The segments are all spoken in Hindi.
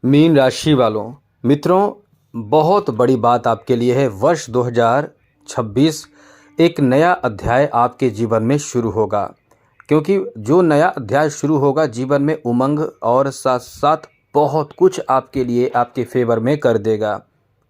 मीन राशि वालों, मित्रों, बहुत बड़ी बात आपके लिए है। वर्ष 2026 एक नया अध्याय आपके जीवन में शुरू होगा, क्योंकि जो नया अध्याय शुरू होगा जीवन में उमंग और साथ साथ बहुत कुछ आपके लिए आपके फेवर में कर देगा।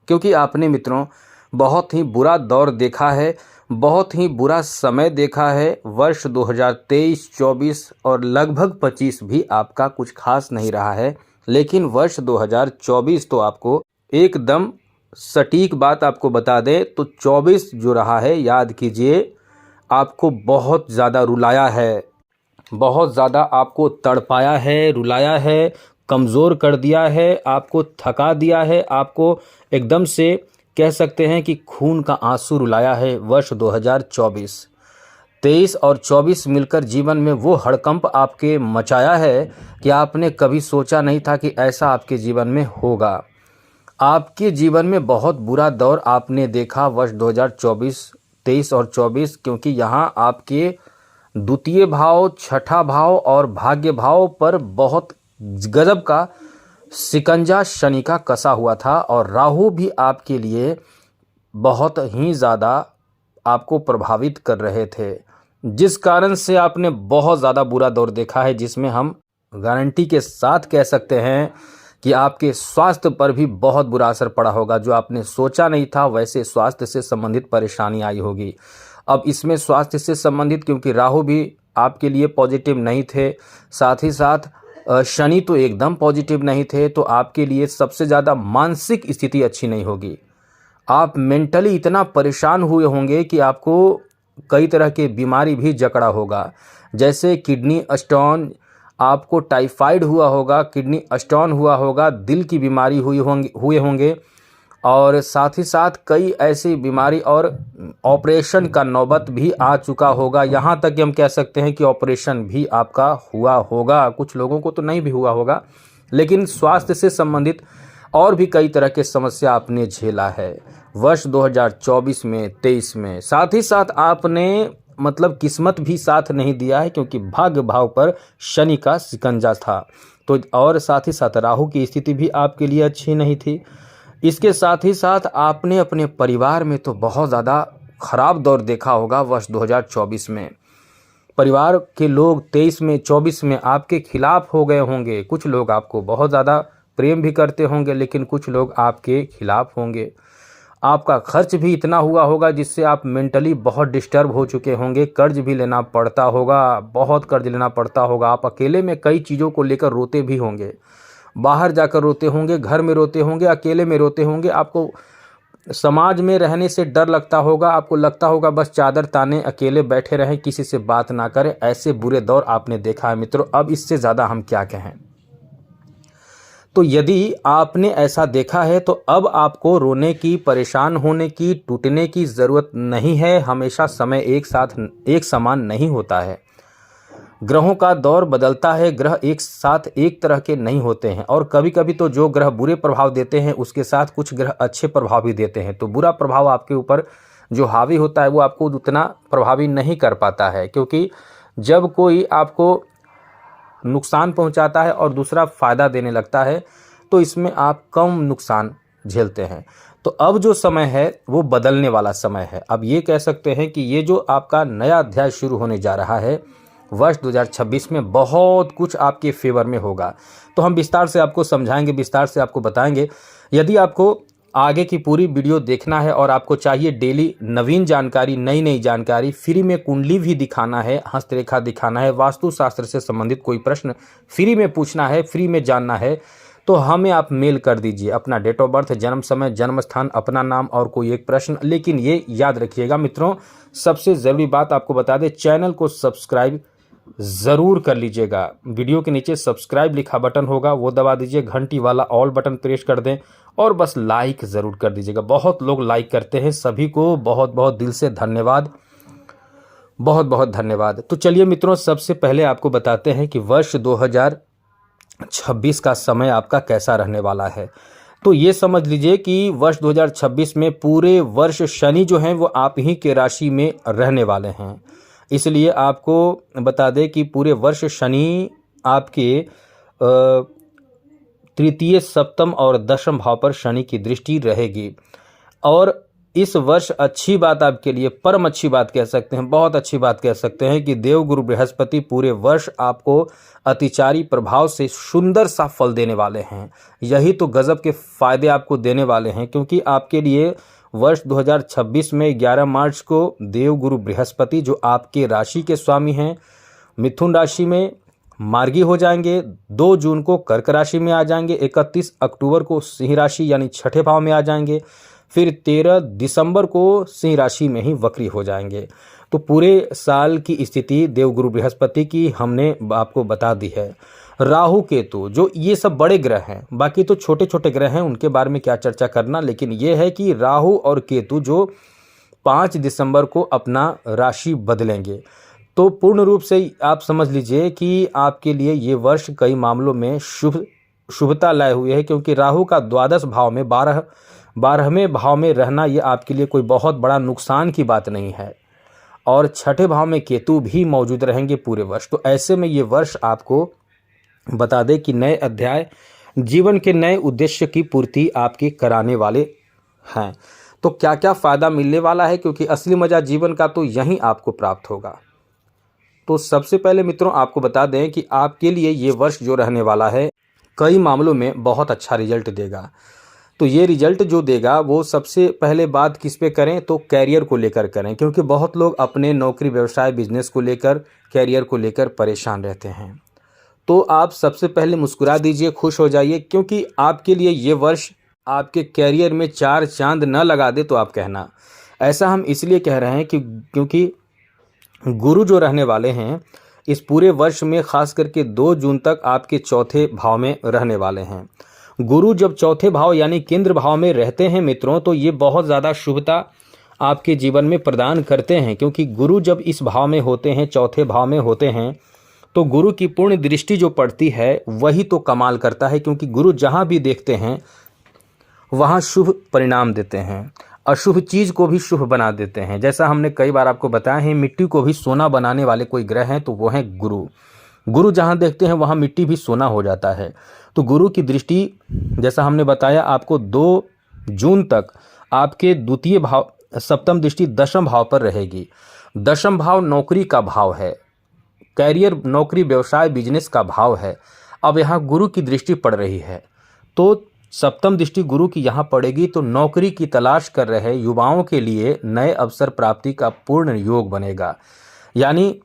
क्योंकि आपने मित्रों बहुत ही बुरा दौर देखा है, बहुत ही बुरा समय देखा है। वर्ष 2023, 24 और लगभग 25 भी आपका कुछ खास नहीं रहा है, लेकिन वर्ष 2024 तो आपको एकदम सटीक बात आपको बता दें तो 24 जो रहा है, याद कीजिए, आपको बहुत ज़्यादा रुलाया है, बहुत ज़्यादा आपको तड़पाया है, रुलाया है, कमज़ोर कर दिया है, आपको थका दिया है, आपको एकदम से कह सकते हैं कि खून का आंसू रुलाया है। वर्ष 2024, 23 और 24 मिलकर जीवन में वो हड़कंप आपके मचाया है कि आपने कभी सोचा नहीं था कि ऐसा आपके जीवन में होगा। आपके जीवन में बहुत बुरा दौर आपने देखा वर्ष 2024, 23 और 24, क्योंकि यहाँ आपके द्वितीय भाव, छठा भाव और भाग्य भाव पर बहुत गजब का शिकंजा शनि का कसा हुआ था, और राहु भी आपके लिए बहुत ही ज़्यादा आपको प्रभावित कर रहे थे, जिस कारण से आपने बहुत ज़्यादा बुरा दौर देखा है, जिसमें हम गारंटी के साथ कह सकते हैं कि आपके स्वास्थ्य पर भी बहुत बुरा असर पड़ा होगा। जो आपने सोचा नहीं था वैसे स्वास्थ्य से संबंधित परेशानी आई होगी। अब इसमें स्वास्थ्य से संबंधित, क्योंकि राहु भी आपके लिए पॉजिटिव नहीं थे, साथ ही साथ शनि तो एकदम पॉजिटिव नहीं थे, तो आपके लिए सबसे ज़्यादा मानसिक स्थिति अच्छी नहीं होगी। आप मेंटली इतना परेशान हुए होंगे कि आपको कई तरह के बीमारी भी जकड़ा होगा, जैसे किडनी स्टोन, आपको टाइफाइड हुआ होगा, किडनी स्टोन हुआ होगा, दिल की बीमारी हुए होंगे, और साथ ही साथ कई ऐसी बीमारी और ऑपरेशन का नौबत भी आ चुका होगा। यहाँ तक कि हम कह सकते हैं कि ऑपरेशन भी आपका हुआ होगा, कुछ लोगों को तो नहीं भी हुआ होगा, लेकिन स्वास्थ्य से संबंधित और भी कई तरह के समस्या आपने झेला है वर्ष 2024 में, 23 में। साथ ही साथ आपने मतलब किस्मत भी साथ नहीं दिया है, क्योंकि भाग्य भाव पर शनि का शिकंजा था, तो और साथ ही साथ राहु की स्थिति भी आपके लिए अच्छी नहीं थी। इसके साथ ही साथ आपने अपने परिवार में तो बहुत ज़्यादा खराब दौर देखा होगा वर्ष 2024 में। परिवार के लोग 23 में, 24 में आपके खिलाफ हो गए होंगे। कुछ लोग आपको बहुत ज़्यादा प्रेम भी करते होंगे, लेकिन कुछ लोग आपके खिलाफ होंगे। आपका खर्च भी इतना हुआ होगा जिससे आप मेंटली बहुत डिस्टर्ब हो चुके होंगे। कर्ज भी लेना पड़ता होगा, बहुत कर्ज लेना पड़ता होगा। आप अकेले में कई चीज़ों को लेकर रोते भी होंगे, बाहर जाकर रोते होंगे, घर में रोते होंगे, अकेले में रोते होंगे। आपको समाज में रहने से डर लगता होगा, आपको लगता होगा बस चादर ताने अकेले बैठे रहें, किसी से बात ना करें। ऐसे बुरे दौर आपने देखा है मित्रों। अब इससे ज़्यादा हम क्या कहें। तो यदि आपने ऐसा देखा है तो अब आपको रोने की, परेशान होने की, टूटने की ज़रूरत नहीं है। हमेशा समय एक समान नहीं होता है। ग्रहों का दौर बदलता है, ग्रह एक साथ एक तरह के नहीं होते हैं, और कभी कभी तो जो ग्रह बुरे प्रभाव देते हैं उसके साथ कुछ ग्रह अच्छे प्रभाव भी देते हैं। तो बुरा प्रभाव आपके ऊपर जो हावी होता है वो आपको उतना प्रभावी नहीं कर पाता है, क्योंकि जब कोई आपको नुकसान पहुंचाता है और दूसरा फ़ायदा देने लगता है तो इसमें आप कम नुकसान झेलते हैं। तो अब जो समय है वो बदलने वाला समय है। अब ये कह सकते हैं कि ये जो आपका नया अध्याय शुरू होने जा रहा है वर्ष 2026 में, बहुत कुछ आपके फेवर में होगा। तो हम विस्तार से आपको समझाएंगे, विस्तार से आपको बताएंगे। यदि आपको आगे की पूरी वीडियो देखना है और आपको चाहिए डेली नवीन जानकारी, नई नई जानकारी, फ्री में कुंडली भी दिखाना है, हस्तरेखा दिखाना है, वास्तुशास्त्र से संबंधित कोई प्रश्न फ्री में पूछना है, फ्री में जानना है, तो हमें आप मेल कर दीजिए अपना डेट ऑफ बर्थ, जन्म समय, जन्म स्थान, अपना नाम और कोई एक प्रश्न। लेकिन ये याद रखिएगा मित्रों, सबसे ज़रूरी बात आपको बता दें, चैनल को सब्सक्राइब ज़रूर कर लीजिएगा। वीडियो के नीचे सब्सक्राइब लिखा बटन होगा, वो दबा दीजिए, घंटी वाला ऑल बटन प्रेस कर दें, और बस लाइक ज़रूर कर दीजिएगा। बहुत लोग लाइक करते हैं, सभी को बहुत बहुत दिल से धन्यवाद, बहुत बहुत धन्यवाद। तो चलिए मित्रों, सबसे पहले आपको बताते हैं कि वर्ष 2026 का समय आपका कैसा रहने वाला है। तो ये समझ लीजिए कि वर्ष 2026 में पूरे वर्ष शनि जो हैं वो आप ही के राशि में रहने वाले हैं। इसलिए आपको बता दें कि पूरे वर्ष शनि आपके तृतीय, सप्तम और दशम भाव पर शनि की दृष्टि रहेगी। और इस वर्ष अच्छी बात आपके लिए, परम अच्छी बात कह सकते हैं, बहुत अच्छी बात कह सकते हैं कि देवगुरु बृहस्पति पूरे वर्ष आपको अतिचारी प्रभाव से सुंदर सा फल देने वाले हैं। यही तो गजब के फायदे आपको देने वाले हैं, क्योंकि आपके लिए वर्ष 2026 में 11 मार्च को देवगुरु बृहस्पति, जो आपके राशि के स्वामी हैं, मिथुन राशि में मार्गी हो जाएंगे। 2 जून को कर्क राशि में आ जाएंगे। 31 अक्टूबर को सिंह राशि यानी छठे भाव में आ जाएंगे। फिर 13 दिसंबर को सिंह राशि में ही वक्री हो जाएंगे। तो पूरे साल की स्थिति देवगुरु बृहस्पति की हमने आपको बता दी है। राहु केतु, जो ये सब बड़े ग्रह हैं, बाकी तो छोटे छोटे ग्रह हैं, उनके बारे में क्या चर्चा करना, लेकिन ये है कि राहु और केतु जो 5 दिसंबर को अपना राशि बदलेंगे, तो पूर्ण रूप से आप समझ लीजिए कि आपके लिए ये वर्ष कई मामलों में शुभता लाए हुए है, क्योंकि राहु का द्वादश भाव में 12वें भाव में रहना ये आपके लिए कोई बहुत बड़ा नुकसान की बात नहीं है। और छठे भाव में केतु भी मौजूद रहेंगे पूरे वर्ष। तो ऐसे में ये वर्ष आपको बता दें कि नए अध्याय, जीवन के नए उद्देश्य की पूर्ति आपके कराने वाले हैं। तो क्या क्या फ़ायदा मिलने वाला है, क्योंकि असली मज़ा जीवन का तो यहीं आपको प्राप्त होगा। तो सबसे पहले मित्रों आपको बता दें कि आपके लिए ये वर्ष जो रहने वाला है, कई मामलों में बहुत अच्छा रिजल्ट देगा। तो ये रिजल्ट जो देगा वो सबसे पहले बात किस पे करें, तो कैरियर को लेकर करें, क्योंकि बहुत लोग अपने नौकरी, व्यवसाय, बिजनेस को लेकर, कैरियर को लेकर परेशान रहते हैं। तो आप सबसे पहले मुस्कुरा दीजिए, खुश हो जाइए, क्योंकि आपके लिए ये वर्ष आपके कैरियर में 4 चांद न लगा दे तो आप कहना। ऐसा हम इसलिए कह रहे हैं कि क्योंकि गुरु जो रहने वाले हैं इस पूरे वर्ष में, खास करके 2 जून तक आपके चौथे भाव में रहने वाले हैं। गुरु जब चौथे भाव यानी केंद्र भाव में रहते हैं मित्रों, तो ये बहुत ज़्यादा शुभता आपके जीवन में प्रदान करते हैं, क्योंकि गुरु जब इस भाव में होते हैं, चौथे भाव में होते हैं, तो गुरु की पूर्ण दृष्टि जो पड़ती है वही तो कमाल करता है, क्योंकि गुरु जहाँ भी देखते हैं वहाँ शुभ परिणाम देते हैं, अशुभ चीज़ को भी शुभ बना देते हैं। जैसा हमने कई बार आपको बताया है, मिट्टी को भी सोना बनाने वाले कोई ग्रह हैं तो वो हैं गुरु। गुरु जहाँ देखते हैं वहाँ मिट्टी भी सोना हो जाता है। तो गुरु की दृष्टि, जैसा हमने बताया आपको, 2 जून तक आपके द्वितीय भाव, सप्तम दृष्टि दशम भाव पर रहेगी। दशम भाव नौकरी का भाव है, कैरियर, नौकरी, व्यवसाय, बिजनेस का भाव है। अब यहाँ गुरु की दृष्टि पड़ रही है, तो सप्तम दृष्टि गुरु की यहाँ पड़ेगी, तो नौकरी की तलाश कर रहे युवाओं के लिए नए अवसर प्राप्ति का पूर्ण योग बनेगा। यानी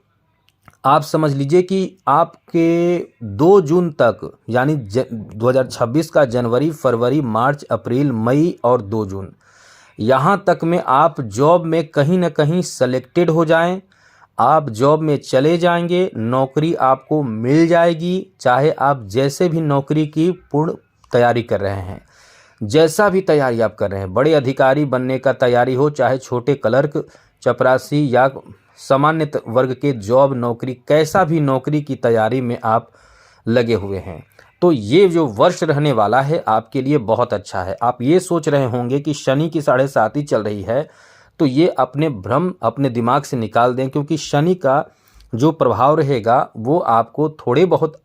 आप समझ लीजिए कि आपके 2 जून तक, यानी 2026 का जनवरी, फरवरी, मार्च, अप्रैल, मई और 2 जून, यहाँ तक में आप जॉब में कहीं ना कहीं सेलेक्टेड हो जाएं, आप जॉब में चले जाएंगे, नौकरी आपको मिल जाएगी। चाहे आप जैसे भी नौकरी की पूर्ण तैयारी कर रहे हैं, जैसा भी तैयारी आप कर रहे हैं, बड़े अधिकारी बनने का तैयारी हो, चाहे छोटे क्लर्क, चपरासी या सामान्य वर्ग के जॉब, नौकरी, कैसा भी नौकरी की तैयारी में आप लगे हुए हैं, तो ये जो वर्ष रहने वाला है आपके लिए बहुत अच्छा है। आप ये सोच रहे होंगे कि शनि की 7.5 चल रही है, तो ये अपने भ्रम अपने दिमाग से निकाल दें, क्योंकि शनि का जो प्रभाव रहेगा वो आपको थोड़े बहुत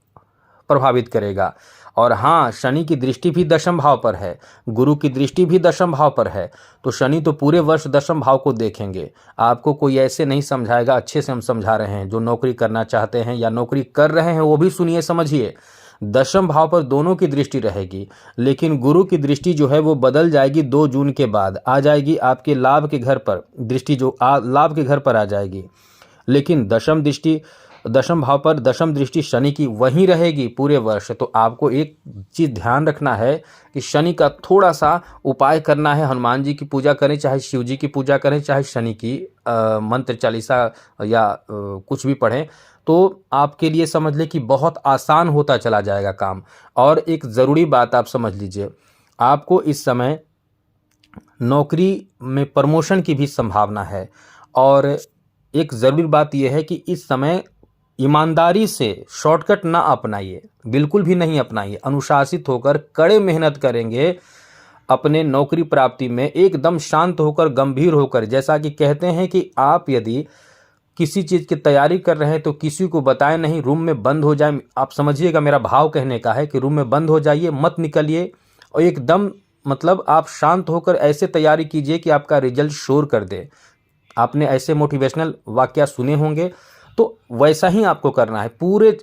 प्रभावित करेगा। और हाँ, शनि की दृष्टि भी दशम भाव पर है, गुरु की दृष्टि भी दशम भाव पर है, तो शनि तो पूरे वर्ष दशम भाव को देखेंगे। आपको कोई ऐसे नहीं समझाएगा, अच्छे से हम समझा रहे हैं। जो नौकरी करना चाहते हैं या नौकरी कर रहे हैं वो भी सुनिए, समझिए। दशम भाव पर दोनों की दृष्टि रहेगी, लेकिन गुरु की दृष्टि जो है वो बदल जाएगी। 2 जून के बाद आ जाएगी आपके लाभ के घर पर दृष्टि, जो लाभ के घर पर आ जाएगी। लेकिन दशम भाव पर दशम दृष्टि शनि की वहीं रहेगी पूरे वर्ष। तो आपको एक चीज़ ध्यान रखना है कि शनि का थोड़ा सा उपाय करना है। हनुमान जी की पूजा करें, चाहे शिव जी की पूजा करें, चाहे शनि की मंत्र चालीसा या कुछ भी पढ़ें, तो आपके लिए समझ लें कि बहुत आसान होता चला जाएगा काम। और एक ज़रूरी बात आप समझ लीजिए, आपको इस समय नौकरी में प्रमोशन की भी संभावना है। और एक ज़रूरी बात यह है कि इस समय ईमानदारी से शॉर्टकट ना अपनाइए, बिल्कुल भी नहीं अपनाइए। अनुशासित होकर कड़े मेहनत करेंगे अपने नौकरी प्राप्ति में, एकदम शांत होकर, गंभीर होकर। जैसा कि कहते हैं कि आप यदि किसी चीज़ की तैयारी कर रहे हैं तो किसी को बताएं नहीं, रूम में बंद हो जाए। आप समझिएगा, मेरा भाव कहने का है कि रूम में बंद हो जाइए, मत निकलिए और एकदम मतलब आप शांत होकर ऐसे तैयारी कीजिए कि आपका रिजल्ट शोर कर दे। आपने ऐसे मोटिवेशनल वाक्य सुने होंगे, तो वैसा ही आपको करना है। पूरे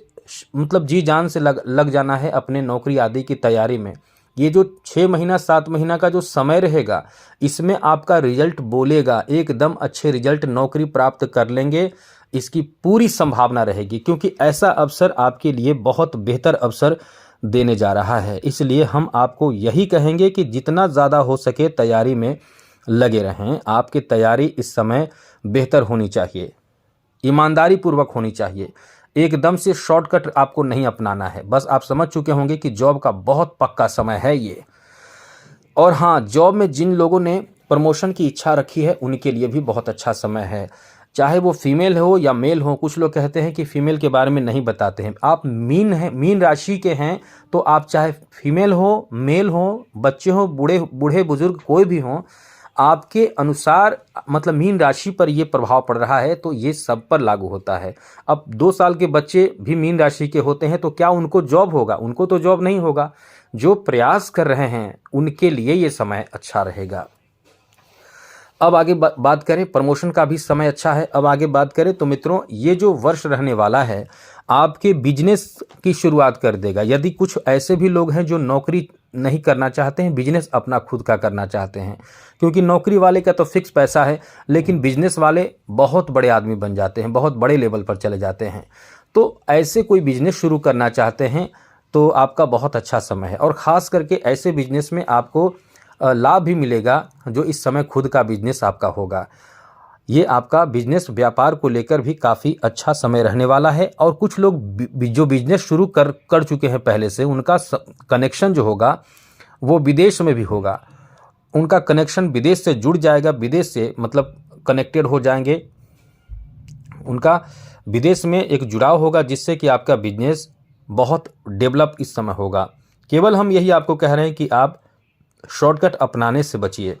मतलब जी जान से लग जाना है अपने नौकरी आदि की तैयारी में। ये जो 6 महीना 7 महीना का जो समय रहेगा, इसमें आपका रिजल्ट बोलेगा, एकदम अच्छे रिजल्ट नौकरी प्राप्त कर लेंगे, इसकी पूरी संभावना रहेगी। क्योंकि ऐसा अवसर आपके लिए बहुत बेहतर अवसर देने जा रहा है। इसलिए हम आपको यही कहेंगे कि जितना ज़्यादा हो सके तैयारी में लगे रहें। आपकी तैयारी इस समय बेहतर होनी चाहिए, ईमानदारी पूर्वक होनी चाहिए। एकदम से शॉर्टकट आपको नहीं अपनाना है। बस आप समझ चुके होंगे कि जॉब का बहुत पक्का समय है ये। और हाँ, जॉब में जिन लोगों ने प्रमोशन की इच्छा रखी है उनके लिए भी बहुत अच्छा समय है, चाहे वो फीमेल हो या मेल हो। कुछ लोग कहते हैं कि फीमेल के बारे में नहीं बताते हैं। आप मीन राशि के हैं तो आप चाहे फीमेल हो, मेल हो, बच्चे हो, बूढ़े बुजुर्ग कोई भी हो, आपके अनुसार मतलब मीन राशि पर ये प्रभाव पड़ रहा है तो ये सब पर लागू होता है। अब 2 साल के बच्चे भी मीन राशि के होते हैं तो क्या उनको जॉब होगा? उनको तो जॉब नहीं होगा। जो प्रयास कर रहे हैं उनके लिए ये समय अच्छा रहेगा। अब आगे बात करें, प्रमोशन का भी समय अच्छा है। अब आगे बात करें तो मित्रों, ये जो वर्ष रहने वाला है आपके बिजनेस की शुरुआत कर देगा। यदि कुछ ऐसे भी लोग हैं जो नौकरी नहीं करना चाहते हैं, बिजनेस अपना खुद का करना चाहते हैं, क्योंकि नौकरी वाले का तो फिक्स पैसा है, लेकिन बिजनेस वाले बहुत बड़े आदमी बन जाते हैं, बहुत बड़े लेवल पर चले जाते हैं। तो ऐसे कोई बिजनेस शुरू करना चाहते हैं तो आपका बहुत अच्छा समय है। और ख़ास करके ऐसे बिजनेस में आपको लाभ भी मिलेगा जो इस समय खुद का बिजनेस आपका होगा। ये आपका बिजनेस व्यापार को लेकर भी काफ़ी अच्छा समय रहने वाला है। और कुछ लोग जो बिजनेस शुरू कर चुके हैं पहले से, उनका कनेक्शन जो होगा वो विदेश में भी होगा। उनका कनेक्शन विदेश से जुड़ जाएगा, विदेश से मतलब कनेक्टेड हो जाएंगे, उनका विदेश में एक जुड़ाव होगा, जिससे कि आपका बिजनेस बहुत डेवलप इस समय होगा। केवल हम यही आपको कह रहे हैं कि आप शॉर्टकट अपनाने से बचिए।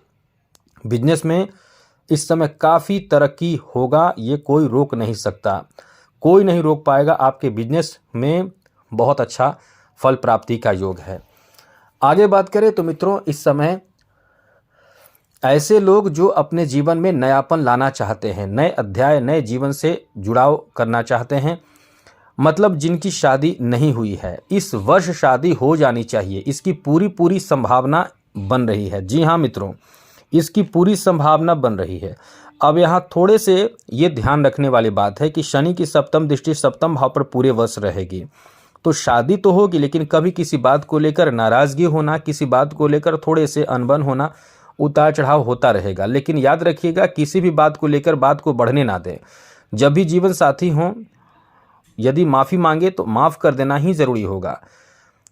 बिजनेस में इस समय काफ़ी तरक्की होगा, ये कोई रोक नहीं सकता, कोई नहीं रोक पाएगा। आपके बिजनेस में बहुत अच्छा फल प्राप्ति का योग है। आगे बात करें तो मित्रों, इस समय ऐसे लोग जो अपने जीवन में नयापन लाना चाहते हैं, नए अध्याय, नए जीवन से जुड़ाव करना चाहते हैं, मतलब जिनकी शादी नहीं हुई है, इस वर्ष शादी हो जानी चाहिए। इसकी पूरी संभावना बन रही है। जी हाँ मित्रों, इसकी पूरी संभावना बन रही है। अब यहाँ थोड़े से ये ध्यान रखने वाली बात है कि शनि की सप्तम दृष्टि सप्तम भाव पर पूरे वर्ष रहेगी। तो शादी तो होगी, लेकिन कभी किसी बात को लेकर नाराज़गी होना, किसी बात को लेकर थोड़े से अनबन होना, उतार चढ़ाव होता रहेगा। लेकिन याद रखिएगा, किसी भी बात को लेकर बात को बढ़ने ना दें। जब भी जीवन साथी हों, यदि माफ़ी मांगे तो माफ़ कर देना ही ज़रूरी होगा।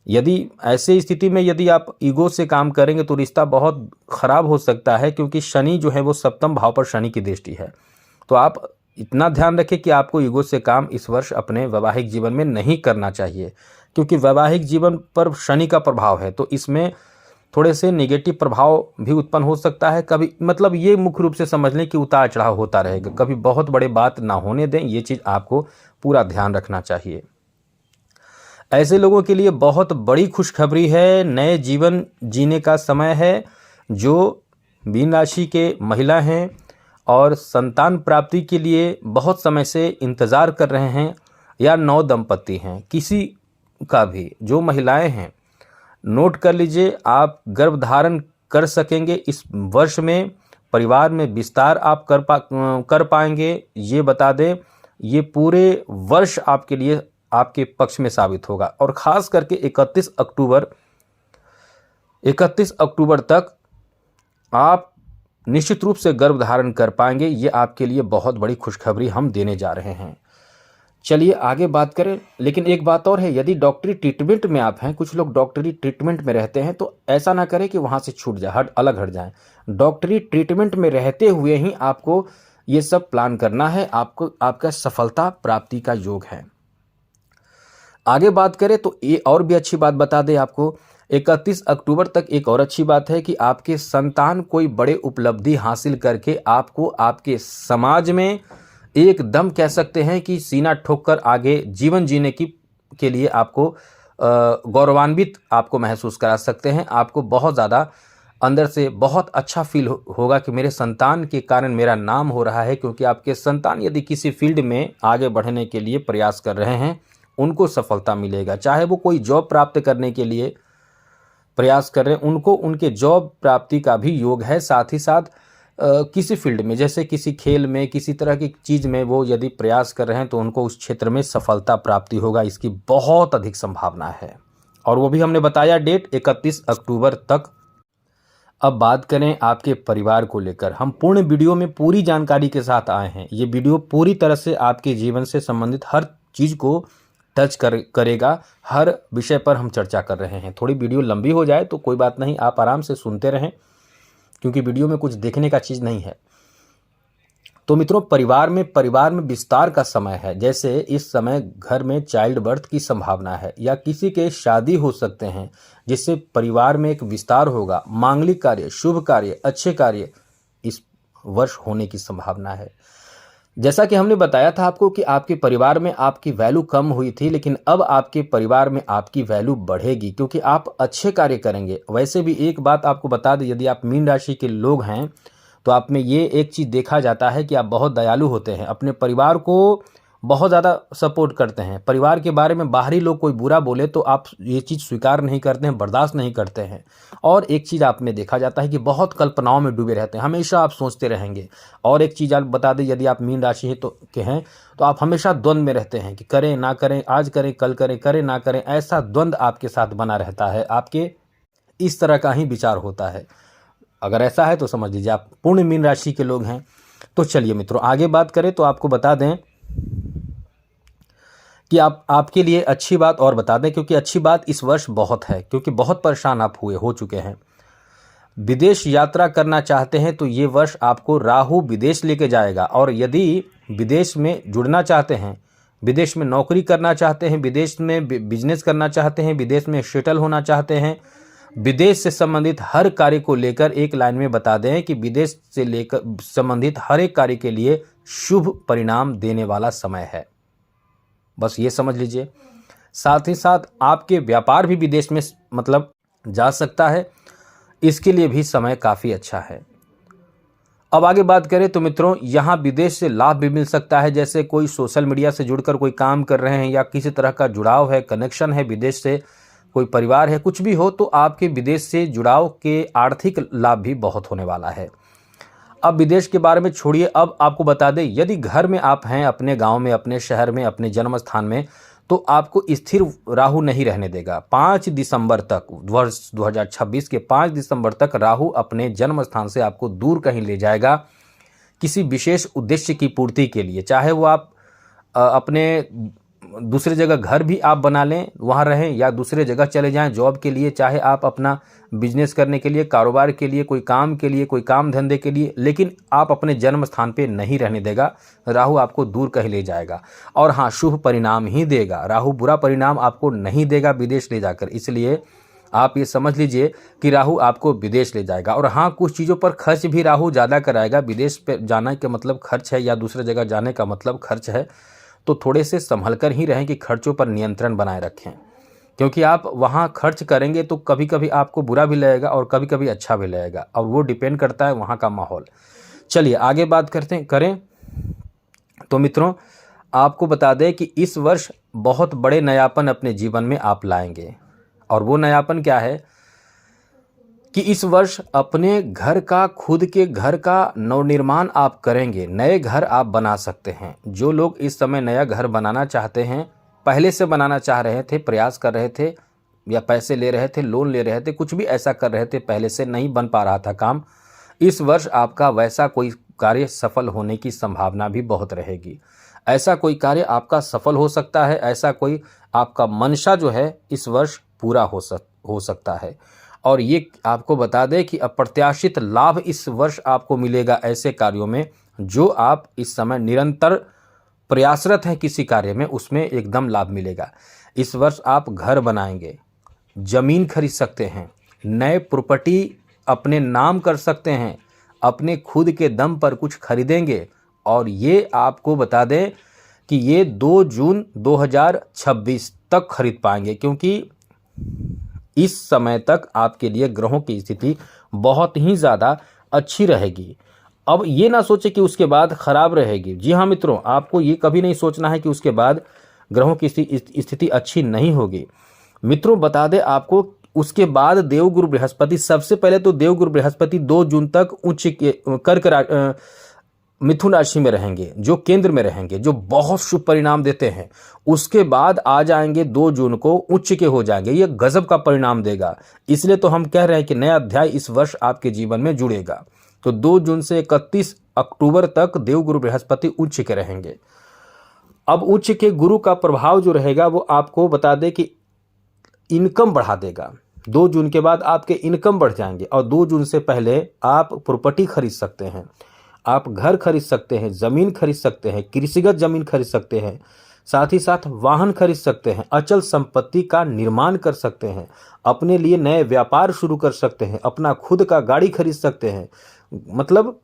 यदि ऐसे स्थिति में यदि आप ईगो से काम करेंगे तो रिश्ता बहुत ख़राब हो सकता है, क्योंकि शनि जो है वो सप्तम भाव पर शनि की दृष्टि है। तो आप इतना ध्यान रखें कि आपको ईगो से काम इस वर्ष अपने वैवाहिक जीवन में नहीं करना चाहिए, क्योंकि वैवाहिक जीवन पर शनि का प्रभाव है। तो इसमें थोड़े से नेगेटिव प्रभाव भी उत्पन्न हो सकता है। कभी मतलब ये मुख्य रूप से समझ लें कि उतार चढ़ाव होता रहेगा, कभी बहुत बड़े बात ना होने दें। ये चीज़ आपको पूरा ध्यान रखना चाहिए। ऐसे लोगों के लिए बहुत बड़ी खुशखबरी है, नए जीवन जीने का समय है। जो मीन राशि के महिला हैं और संतान प्राप्ति के लिए बहुत समय से इंतज़ार कर रहे हैं, या नव दंपति हैं, किसी का भी, जो महिलाएं हैं, नोट कर लीजिए, आप गर्भधारण कर सकेंगे इस वर्ष में। परिवार में विस्तार आप कर पाएंगे। ये बता दें, ये पूरे वर्ष आपके लिए आपके पक्ष में साबित होगा। और ख़ास करके 31 अक्टूबर तक आप निश्चित रूप से गर्भ धारण कर पाएंगे। ये आपके लिए बहुत बड़ी खुशखबरी हम देने जा रहे हैं। चलिए आगे बात करें। लेकिन एक बात और है, यदि डॉक्टरी ट्रीटमेंट में आप हैं, कुछ लोग डॉक्टरी ट्रीटमेंट में रहते हैं, तो ऐसा ना करें कि वहाँ से छूट जाए, अलग हट जाएं। डॉक्टरी ट्रीटमेंट में रहते हुए ही आपको ये सब प्लान करना है, आपको आपका सफलता प्राप्ति का योग है। आगे बात करें तो ये और भी अच्छी बात बता दें आपको, 31 अक्टूबर तक एक और अच्छी बात है कि आपके संतान कोई बड़े उपलब्धि हासिल करके आपको आपके समाज में एकदम कह सकते हैं कि सीना ठोक कर आगे जीवन जीने के लिए आपको गौरवान्वित आपको महसूस करा सकते हैं। आपको बहुत ज़्यादा अंदर से बहुत अच्छा फील होगा कि मेरे संतान के कारण मेरा नाम हो रहा है, क्योंकि आपके संतान यदि किसी फील्ड में आगे बढ़ने के लिए प्रयास कर रहे हैं, उनको सफलता मिलेगा। चाहे वो कोई जॉब प्राप्त करने के लिए प्रयास कर रहे हैं, उनको उनके जॉब प्राप्ति का भी योग है। साथ ही साथ किसी फील्ड में, जैसे किसी खेल में, किसी तरह की चीज़ में वो यदि प्रयास कर रहे हैं तो उनको उस क्षेत्र में सफलता प्राप्ति होगा, इसकी बहुत अधिक संभावना है। और वो भी हमने बताया डेट 31 अक्टूबर तक। अब बात करें आपके परिवार को लेकर, हम पूर्ण वीडियो में पूरी जानकारी के साथ आए हैं। ये वीडियो पूरी तरह से आपके जीवन से संबंधित हर चीज़ को टच करेगा। हर विषय पर हम चर्चा कर रहे हैं। थोड़ी वीडियो लंबी हो जाए तो कोई बात नहीं, आप आराम से सुनते रहें, क्योंकि वीडियो में कुछ देखने का चीज़ नहीं है। तो मित्रों, परिवार में विस्तार का समय है। जैसे इस समय घर में चाइल्ड बर्थ की संभावना है, या किसी के शादी हो सकते हैं, जिससे परिवार में एक विस्तार होगा। मांगलिक कार्य, शुभ कार्य, अच्छे कार्य इस वर्ष होने की संभावना है। जैसा कि हमने बताया था आपको कि आपके परिवार में आपकी वैल्यू कम हुई थी, लेकिन अब आपके परिवार में आपकी वैल्यू बढ़ेगी, क्योंकि आप अच्छे कार्य करेंगे। वैसे भी एक बात आपको बता दें, यदि आप मीन राशि के लोग हैं तो आप में ये एक चीज़ देखा जाता है कि आप बहुत दयालु होते हैं, अपने परिवार को बहुत ज़्यादा सपोर्ट करते हैं। परिवार के बारे में बाहरी लोग कोई बुरा बोले तो आप ये चीज़ स्वीकार नहीं करते हैं, बर्दाश्त नहीं करते हैं। और एक चीज़ आप में देखा जाता है कि बहुत कल्पनाओं में डूबे रहते हैं, हमेशा आप सोचते रहेंगे। और एक चीज़ आप बता दें, यदि आप मीन राशि है तो आप हमेशा द्वंद्व में रहते हैं कि करें ना करें, आज करें कल करें, करें ना करें, ऐसा द्वंद्व आपके साथ बना रहता है। आपके इस तरह का ही विचार होता है। अगर ऐसा है तो समझ लीजिए आप पूर्ण मीन राशि के लोग हैं। तो चलिए मित्रों, आगे बात करें तो आपको बता दें कि आपके लिए अच्छी बात और बता दें, क्योंकि अच्छी बात इस वर्ष बहुत है, क्योंकि बहुत परेशान आप हो चुके हैं। विदेश यात्रा करना चाहते हैं तो ये वर्ष आपको राहु विदेश लेके जाएगा। और यदि विदेश में जुड़ना चाहते हैं, विदेश में नौकरी करना चाहते हैं, विदेश में बिजनेस करना चाहते हैं, विदेश में सेटल होना चाहते हैं, विदेश से संबंधित हर कार्य को लेकर एक लाइन में बता दें कि विदेश से लेकर संबंधित हर एक कार्य के लिए शुभ परिणाम देने वाला समय है। बस ये समझ लीजिए। साथ ही साथ आपके व्यापार भी विदेश में मतलब जा सकता है, इसके लिए भी समय काफ़ी अच्छा है। अब आगे बात करें तो मित्रों, यहाँ विदेश से लाभ भी मिल सकता है। जैसे कोई सोशल मीडिया से जुड़कर कोई काम कर रहे हैं, या किसी तरह का जुड़ाव है, कनेक्शन है विदेश से, कोई परिवार है, कुछ भी हो, तो आपके विदेश से जुड़ाव के आर्थिक लाभ भी बहुत होने वाला है। अब विदेश के बारे में छोड़िए, अब आपको बता दें, यदि घर में आप हैं, अपने गांव में, अपने शहर में, अपने जन्म स्थान में, तो आपको स्थिर राहु नहीं रहने देगा। 5 दिसंबर तक, वर्ष 2026 के 5 दिसंबर तक राहु अपने जन्म स्थान से आपको दूर कहीं ले जाएगा, किसी विशेष उद्देश्य की पूर्ति के लिए। चाहे वो आप अपने दूसरे जगह घर भी आप बना लें, वहाँ रहें, या दूसरे जगह चले जाएं जॉब के लिए, चाहे आप अपना बिजनेस करने के लिए, कारोबार के लिए, कोई काम के लिए, कोई काम धंधे के लिए, लेकिन आप अपने जन्म स्थान पे नहीं रहने देगा। राहु आपको दूर कहीं ले जाएगा। और हाँ, शुभ परिणाम ही देगा। राहु बुरा परिणाम आपको नहीं देगा विदेश ले जाकर। इसलिए आप ये समझ लीजिए कि राहु आपको विदेश ले जाएगा। और हाँ, कुछ चीज़ों पर खर्च भी राहु ज़्यादा कराएगा। विदेश पे जाने का मतलब खर्च है, या दूसरे जगह जाने का मतलब खर्च है, तो थोड़े से संभल कर ही रहें कि खर्चों पर नियंत्रण बनाए रखें, क्योंकि आप वहाँ खर्च करेंगे तो कभी कभी आपको बुरा भी लगेगा और कभी कभी अच्छा भी लगेगा, और वो डिपेंड करता है वहाँ का माहौल। चलिए आगे बात करें तो मित्रों, आपको बता दें कि इस वर्ष बहुत बड़े नयापन अपने जीवन में आप लाएंगे। और वो नयापन क्या है कि इस वर्ष अपने घर का, खुद के घर का नवनिर्माण आप करेंगे। नए घर आप बना सकते हैं। जो लोग इस समय नया घर बनाना चाहते हैं, पहले से बनाना चाह रहे थे, प्रयास कर रहे थे, या पैसे ले रहे थे, लोन ले रहे थे, कुछ भी ऐसा कर रहे थे, पहले से नहीं बन पा रहा था काम, इस वर्ष आपका वैसा कोई कार्य सफल होने की संभावना भी बहुत रहेगी। ऐसा कोई कार्य आपका सफल हो सकता है, ऐसा कोई आपका मंशा जो है इस वर्ष पूरा हो सकता है। और ये आपको बता दें कि अप्रत्याशित लाभ इस वर्ष आपको मिलेगा ऐसे कार्यों में जो आप इस समय निरंतर प्रयासरत हैं किसी कार्य में, उसमें एकदम लाभ मिलेगा। इस वर्ष आप घर बनाएंगे, जमीन खरीद सकते हैं, नए प्रॉपर्टी अपने नाम कर सकते हैं, अपने खुद के दम पर कुछ खरीदेंगे और ये आपको बता दें कि ये 2 जून 2026 तक खरीद पाएंगे, क्योंकि इस समय तक आपके लिए ग्रहों की स्थिति बहुत ही ज़्यादा अच्छी रहेगी। अब ये ना सोचे कि उसके बाद खराब रहेगी। जी हाँ मित्रों, आपको ये कभी नहीं सोचना है कि उसके बाद ग्रहों की स्थिति अच्छी नहीं होगी। मित्रों बता दें आपको, उसके बाद देवगुरु बृहस्पति, सबसे पहले तो देवगुरु बृहस्पति 2 जून तक उच्च कर्क मिथुन राशि में रहेंगे, जो केंद्र में रहेंगे, जो बहुत शुभ परिणाम देते हैं। उसके बाद आ जाएंगे 2 जून को उच्च के हो जाएंगे, ये गजब का परिणाम देगा। इसलिए तो हम कह रहे हैं कि नया अध्याय इस वर्ष आपके जीवन में जुड़ेगा। तो 2 जून से 31 अक्टूबर तक देवगुरु बृहस्पति उच्च के रहेंगे। अब उच्च के गुरु का प्रभाव जो रहेगा वो आपको बता दें कि इनकम बढ़ा देगा। 2 जून के बाद आपके इनकम बढ़ जाएंगे और 2 जून से पहले आप प्रॉपर्टी खरीद सकते हैं, आप घर खरीद सकते हैं, ज़मीन खरीद सकते हैं, कृषिगत ज़मीन खरीद सकते हैं, साथ ही साथ वाहन खरीद सकते हैं, अचल संपत्ति का निर्माण कर सकते हैं, अपने लिए नए व्यापार शुरू कर सकते हैं, अपना खुद का गाड़ी खरीद सकते हैं। मतलब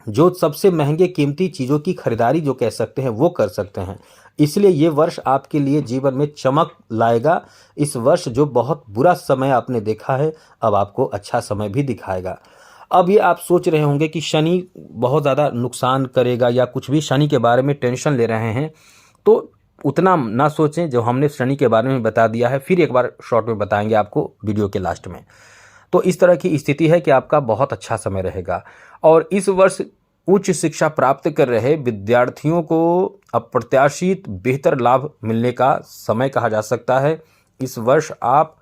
जो सबसे महंगे कीमती चीज़ों की खरीदारी जो कह सकते हैं वो कर सकते हैं। इसलिए ये वर्ष आपके लिए जीवन में चमक लाएगा। इस वर्ष जो बहुत बुरा समय आपने देखा है, अब आपको अच्छा समय भी दिखाएगा। अब ये आप सोच रहे होंगे कि शनि बहुत ज़्यादा नुकसान करेगा या कुछ भी, शनि के बारे में टेंशन ले रहे हैं, तो उतना ना सोचें। जो हमने शनि के बारे में बता दिया है, फिर एक बार शॉर्ट में बताएंगे आपको वीडियो के लास्ट में। तो इस तरह की स्थिति है कि आपका बहुत अच्छा समय रहेगा। और इस वर्ष उच्च शिक्षा प्राप्त कर रहे विद्यार्थियों को अप्रत्याशित बेहतर लाभ मिलने का समय कहा जा सकता है। इस वर्ष आप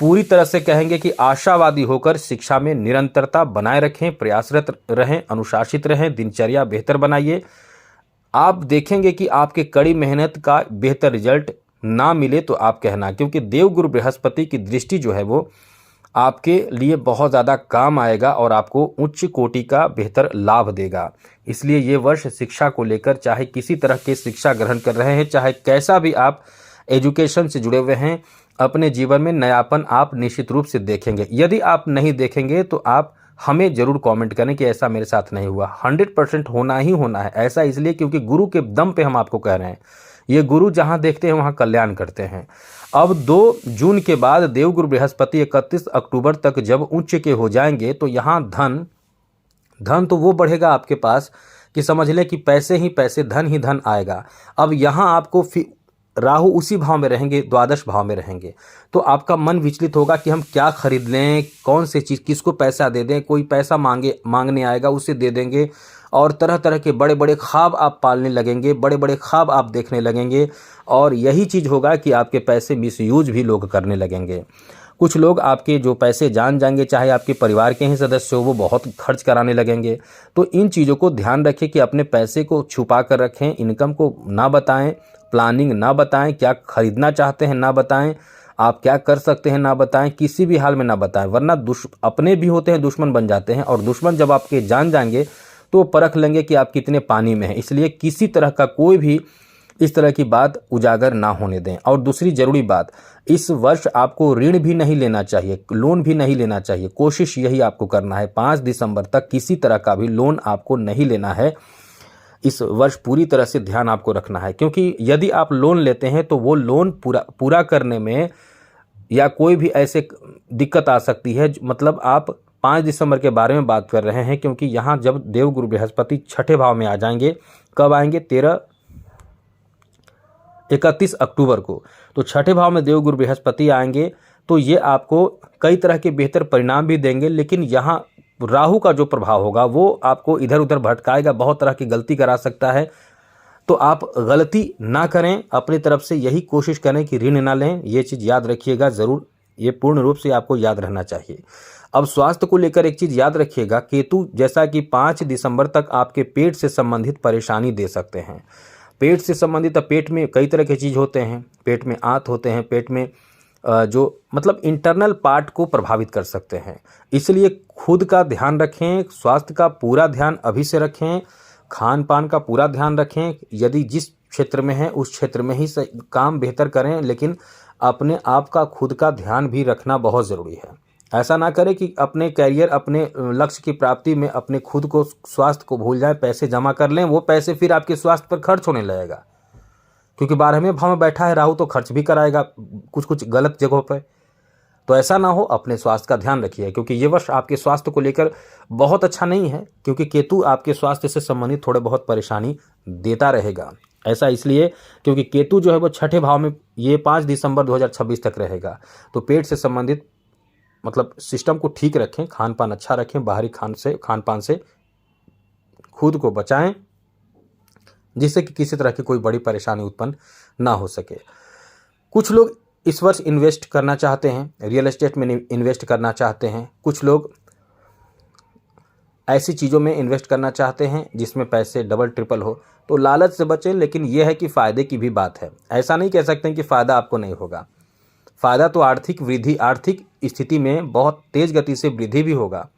पूरी तरह से कहेंगे कि आशावादी होकर शिक्षा में निरंतरता बनाए रखें, प्रयासरत रहें, अनुशासित रहें, दिनचर्या बेहतर बनाइए। आप देखेंगे कि आपके कड़ी मेहनत का बेहतर रिजल्ट ना मिले तो आप कहना, क्योंकि देवगुरु बृहस्पति की दृष्टि जो है वो आपके लिए बहुत ज़्यादा काम आएगा और आपको उच्च कोटि का बेहतर लाभ देगा। इसलिए ये वर्ष शिक्षा को लेकर, चाहे किसी तरह के शिक्षा ग्रहण कर रहे हैं, चाहे कैसा भी आप एजुकेशन से जुड़े हुए हैं, अपने जीवन में नयापन आप निश्चित रूप से देखेंगे। यदि आप नहीं देखेंगे तो आप हमें ज़रूर कमेंट करें कि ऐसा मेरे साथ नहीं हुआ। 100% होना ही होना है। ऐसा इसलिए क्योंकि गुरु के दम पे हम आपको कह रहे हैं। ये गुरु जहाँ देखते हैं वहाँ कल्याण करते हैं। अब 2 जून के बाद देवगुरु बृहस्पति 31 अक्टूबर तक जब उच्च के हो जाएंगे तो यहाँ धन तो वो बढ़ेगा आपके पास कि समझ लें कि पैसे ही पैसे, धन ही धन आएगा। अब यहाँ आपको राहु उसी भाव में रहेंगे, द्वादश भाव में रहेंगे, तो आपका मन विचलित होगा कि हम क्या खरीद लें, कौन सी चीज़, किसको पैसा दे दें। कोई पैसा मांगने आएगा, उसे दे देंगे और तरह तरह के बड़े बड़े ख्वाब आप पालने लगेंगे, बड़े बड़े ख्वाब आप देखने लगेंगे और यही चीज़ होगा कि आपके पैसे मिसयूज भी लोग करने लगेंगे। कुछ लोग आपके जो पैसे जान जाएंगे, चाहे आपके परिवार के ही सदस्य हो, वो बहुत खर्च कराने लगेंगे। तो इन चीज़ों को ध्यान रखें कि अपने पैसे को छुपा कर रखें, इनकम को ना बताएं, प्लानिंग ना बताएं, क्या खरीदना चाहते हैं ना बताएं, आप क्या कर सकते हैं ना बताएं, किसी भी हाल में ना बताएं, वरना अपने भी होते हैं दुश्मन बन जाते हैं और दुश्मन जब आपके जान जाएंगे तो परख लेंगे कि आप कितने पानी में हैं। इसलिए किसी तरह का कोई भी इस तरह की बात उजागर ना होने दें। और दूसरी ज़रूरी बात, इस वर्ष आपको ऋण भी नहीं लेना चाहिए, लोन भी नहीं लेना चाहिए। कोशिश यही आपको करना है, 5 दिसंबर तक किसी तरह का भी लोन आपको नहीं लेना है। इस वर्ष पूरी तरह से ध्यान आपको रखना है, क्योंकि यदि आप लोन लेते हैं तो वो लोन पूरा करने में या कोई भी ऐसे दिक्कत आ सकती है। मतलब आप 5 दिसंबर के बारे में बात कर रहे हैं, क्योंकि यहाँ जब देवगुरु बृहस्पति छठे भाव में आ जाएंगे, कब आएंगे, 31 अक्टूबर को। तो छठे भाव में देवगुरु बृहस्पति आएंगे तो ये आपको कई तरह के बेहतर परिणाम भी देंगे, लेकिन यहाँ राहु का जो प्रभाव होगा वो आपको इधर उधर भटकाएगा, बहुत तरह की गलती करा सकता है। तो आप गलती ना करें, अपनी तरफ से यही कोशिश करें कि ऋण ना लें। ये चीज़ याद रखिएगा ज़रूर, ये पूर्ण रूप से आपको याद रहना चाहिए। अब स्वास्थ्य को लेकर एक चीज़ याद रखिएगा, केतु जैसा कि 5 दिसंबर तक आपके पेट से संबंधित परेशानी दे सकते हैं। पेट से संबंधित, पेट में कई तरह के चीज़ होते हैं, पेट में आंत होते हैं, पेट में जो मतलब इंटरनल पार्ट को प्रभावित कर सकते हैं। इसलिए खुद का ध्यान रखें, स्वास्थ्य का पूरा ध्यान अभी से रखें, खान पान का पूरा ध्यान रखें। यदि जिस क्षेत्र में है उस क्षेत्र में ही काम बेहतर करें, लेकिन अपने आप का खुद का ध्यान भी रखना बहुत ज़रूरी है। ऐसा ना करें कि अपने कैरियर, अपने लक्ष्य की प्राप्ति में अपने खुद को, स्वास्थ्य को भूल जाए, पैसे जमा कर लें, वो पैसे फिर आपके स्वास्थ्य पर खर्च होने लगेगा, क्योंकि 12वें भाव में बैठा है राहु, तो खर्च भी कराएगा कुछ कुछ गलत जगहों पर। तो ऐसा ना हो, अपने स्वास्थ्य का ध्यान रखिए, क्योंकि ये वर्ष आपके स्वास्थ्य को लेकर बहुत अच्छा नहीं है, क्योंकि केतु आपके स्वास्थ्य से संबंधित थोड़े बहुत परेशानी देता रहेगा। ऐसा इसलिए क्योंकि केतु जो है वो 6ठे भाव में ये 5 दिसंबर 2026 तक रहेगा। तो पेट से संबंधित मतलब सिस्टम को ठीक रखें, खान पान अच्छा रखें, बाहरी खान पान से खुद को बचाएं, जिससे कि किसी तरह की कोई बड़ी परेशानी उत्पन्न ना हो सके। कुछ लोग इस वर्ष इन्वेस्ट करना चाहते हैं, रियल एस्टेट में इन्वेस्ट करना चाहते हैं, कुछ लोग ऐसी चीज़ों में इन्वेस्ट करना चाहते हैं जिसमें पैसे डबल ट्रिपल हो। तो लालच से बचें, लेकिन यह है कि फ़ायदे की भी बात है। ऐसा नहीं कह सकते हैं कि फ़ायदा आपको नहीं होगा। फ़ायदा तो आर्थिक वृद्धि, आर्थिक स्थिति में बहुत तेज़ गति से वृद्धि भी होगा।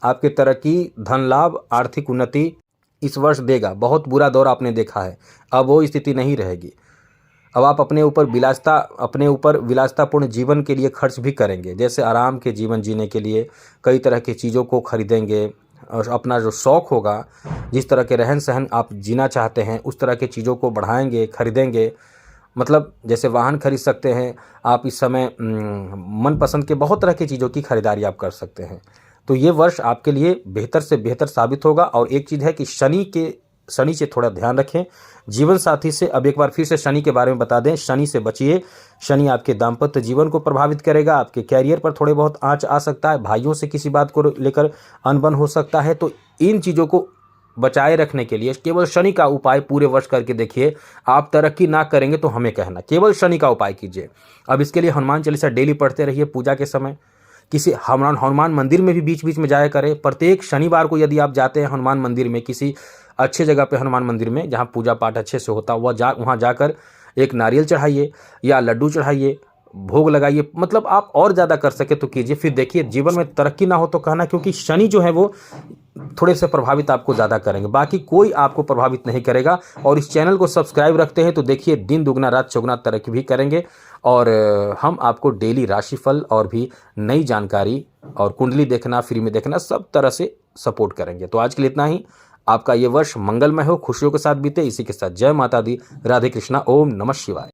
आपके तरक्की, धन लाभ, आर्थिक उन्नति इस वर्ष देगा। बहुत बुरा दौर आपने देखा है, अब वो स्थिति नहीं रहेगी। अब आप अपने ऊपर विलासितापूर्ण जीवन के लिए खर्च भी करेंगे, जैसे आराम के जीवन जीने के लिए कई तरह की चीज़ों को खरीदेंगे, और अपना जो शौक़ होगा, जिस तरह के रहन सहन आप जीना चाहते हैं, उस तरह की चीज़ों को बढ़ाएंगे, खरीदेंगे। मतलब जैसे वाहन खरीद सकते हैं आप इस समय, मनपसंद के बहुत तरह की चीज़ों की खरीदारी आप कर सकते हैं। तो ये वर्ष आपके लिए बेहतर से बेहतर साबित होगा। और एक चीज़ है कि शनि से थोड़ा ध्यान रखें। जीवन साथी से, अब एक बार फिर से शनि के बारे में बता दें, शनि से बचिए। शनि आपके दाम्पत्य जीवन को प्रभावित करेगा, आपके कैरियर पर थोड़े बहुत आंच आ सकता है, भाइयों से किसी बात को लेकर अनबन हो सकता है। तो इन चीज़ों को बचाए रखने के लिए केवल शनि का उपाय पूरे वर्ष करके देखिए। आप तरक्की ना करेंगे तो हमें कहना, केवल शनि का उपाय कीजिए। अब इसके लिए हनुमान चालीसा डेली पढ़ते रहिए पूजा के समय। किसी हनुमान मंदिर में भी बीच बीच में जाया करें। प्रत्येक शनिवार को यदि आप जाते हैं हनुमान मंदिर में, किसी अच्छे जगह पे हनुमान मंदिर में जहाँ पूजा पाठ अच्छे से होता, वहाँ जाकर एक नारियल चढ़ाइए या लड्डू चढ़ाइए, भोग लगाइए। मतलब आप और ज़्यादा कर सके तो कीजिए। फिर देखिए जीवन में तरक्की ना हो तो कहना, क्योंकि शनि जो है वो थोड़े से प्रभावित आपको ज़्यादा करेंगे, बाकी कोई आपको प्रभावित नहीं करेगा। और इस चैनल को सब्सक्राइब रखते हैं तो देखिए दिन दुगना रात चौगुना तरक्की भी करेंगे। और हम आपको डेली राशिफल और भी नई जानकारी और कुंडली देखना, फ्री में देखना, सब तरह से सपोर्ट करेंगे। तो आज के लिए इतना ही। आपका ये वर्ष मंगलमय हो, खुशियों के साथ बीते। इसी के साथ जय माता दी, राधे कृष्णा, ओम नमः शिवाय।